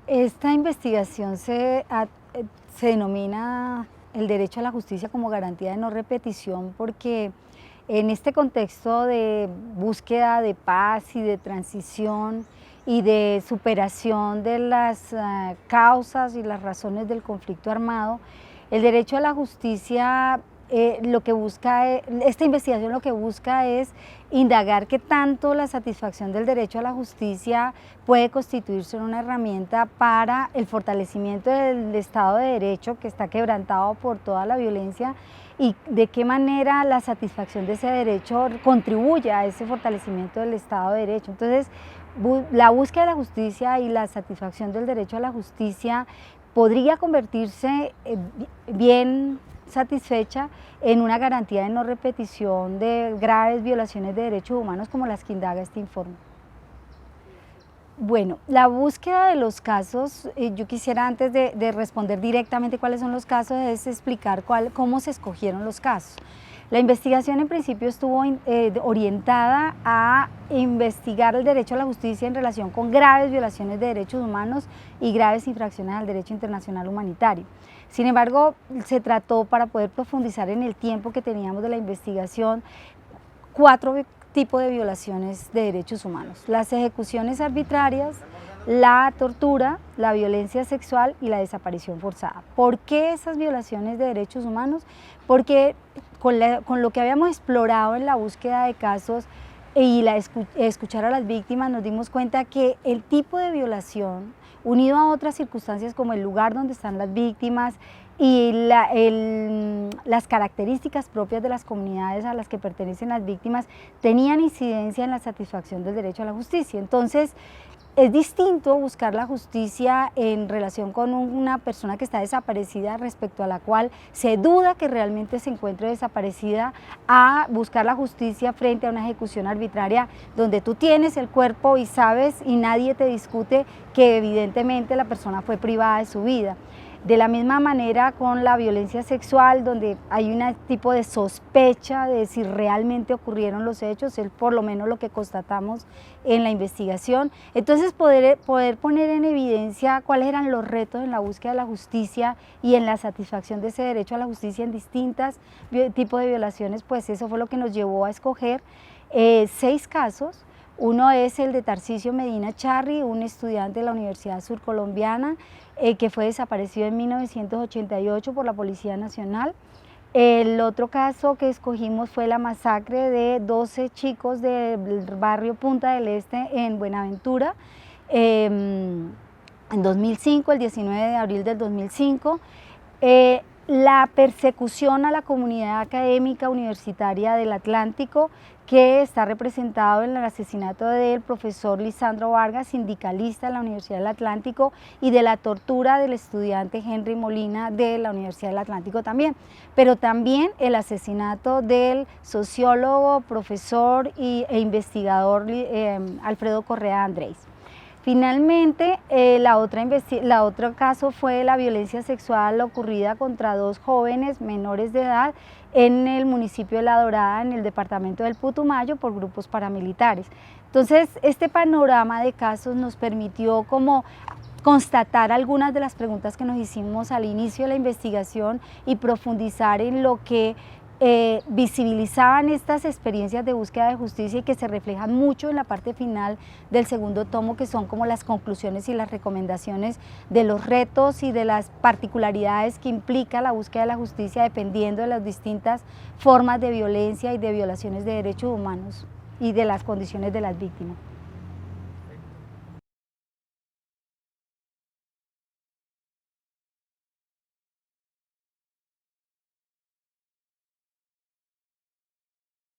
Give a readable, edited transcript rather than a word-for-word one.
Esta investigación se denomina el derecho a la justicia como garantía de no repetición porque en este contexto de búsqueda de paz y de transición y de superación de las causas y las razones del conflicto armado, el derecho a la justicia esta investigación lo que busca es indagar qué tanto la satisfacción del derecho a la justicia puede constituirse en una herramienta para el fortalecimiento del Estado de Derecho, que está quebrantado por toda la violencia, y de qué manera la satisfacción de ese derecho contribuye a ese fortalecimiento del Estado de Derecho. Entonces, la búsqueda de la justicia y la satisfacción del derecho a la justicia podría convertirse bien satisfecha en una garantía de no repetición de graves violaciones de derechos humanos como las que indaga este informe. Bueno, la búsqueda de los casos, yo quisiera antes de responder directamente cuáles son los casos, es explicar cómo se escogieron los casos. La investigación en principio estuvo orientada a investigar el derecho a la justicia en relación con graves violaciones de derechos humanos y graves infracciones al derecho internacional humanitario. Sin embargo, se trató, para poder profundizar en el tiempo que teníamos de la investigación, 4 tipos de violaciones de derechos humanos: las ejecuciones arbitrarias, la tortura, la violencia sexual y la desaparición forzada. ¿Por qué esas violaciones de derechos humanos? Porque con lo que habíamos explorado en la búsqueda de casos y escuchar a las víctimas, nos dimos cuenta que el tipo de violación, unido a otras circunstancias como el lugar donde están las víctimas y las características propias de las comunidades a las que pertenecen las víctimas, tenían incidencia en la satisfacción del derecho a la justicia. Entonces, es distinto buscar la justicia en relación con una persona que está desaparecida, respecto a la cual se duda que realmente se encuentre desaparecida, a buscar la justicia frente a una ejecución arbitraria donde tú tienes el cuerpo y sabes y nadie te discute que evidentemente la persona fue privada de su vida. De la misma manera con la violencia sexual, donde hay un tipo de sospecha de si realmente ocurrieron los hechos, es por lo menos lo que constatamos en la investigación. Entonces poder poner en evidencia cuáles eran los retos en la búsqueda de la justicia y en la satisfacción de ese derecho a la justicia en distintos tipos de violaciones, pues eso fue lo que nos llevó a escoger 6 casos. Uno es el de Tarcisio Medina Charri, un estudiante de la Universidad Surcolombiana que fue desaparecido en 1988 por la Policía Nacional. El otro caso que escogimos fue la masacre de 12 chicos del barrio Punta del Este en Buenaventura en 2005, el 19 de abril del 2005. La persecución a la comunidad académica universitaria del Atlántico, que está representado en el asesinato del profesor Lisandro Vargas, sindicalista de la Universidad del Atlántico, y de la tortura del estudiante Henry Molina de la Universidad del Atlántico también, pero también el asesinato del sociólogo, profesor e investigador Alfredo Correa Andrés. Finalmente, otro caso fue la violencia sexual ocurrida contra 2 jóvenes menores de edad en el municipio de La Dorada, en el departamento del Putumayo, por grupos paramilitares. Entonces, este panorama de casos nos permitió como constatar algunas de las preguntas que nos hicimos al inicio de la investigación y profundizar en lo que visibilizaban estas experiencias de búsqueda de justicia y que se reflejan mucho en la parte final del segundo tomo, que son como las conclusiones y las recomendaciones de los retos y de las particularidades que implica la búsqueda de la justicia dependiendo de las distintas formas de violencia y de violaciones de derechos humanos y de las condiciones de las víctimas.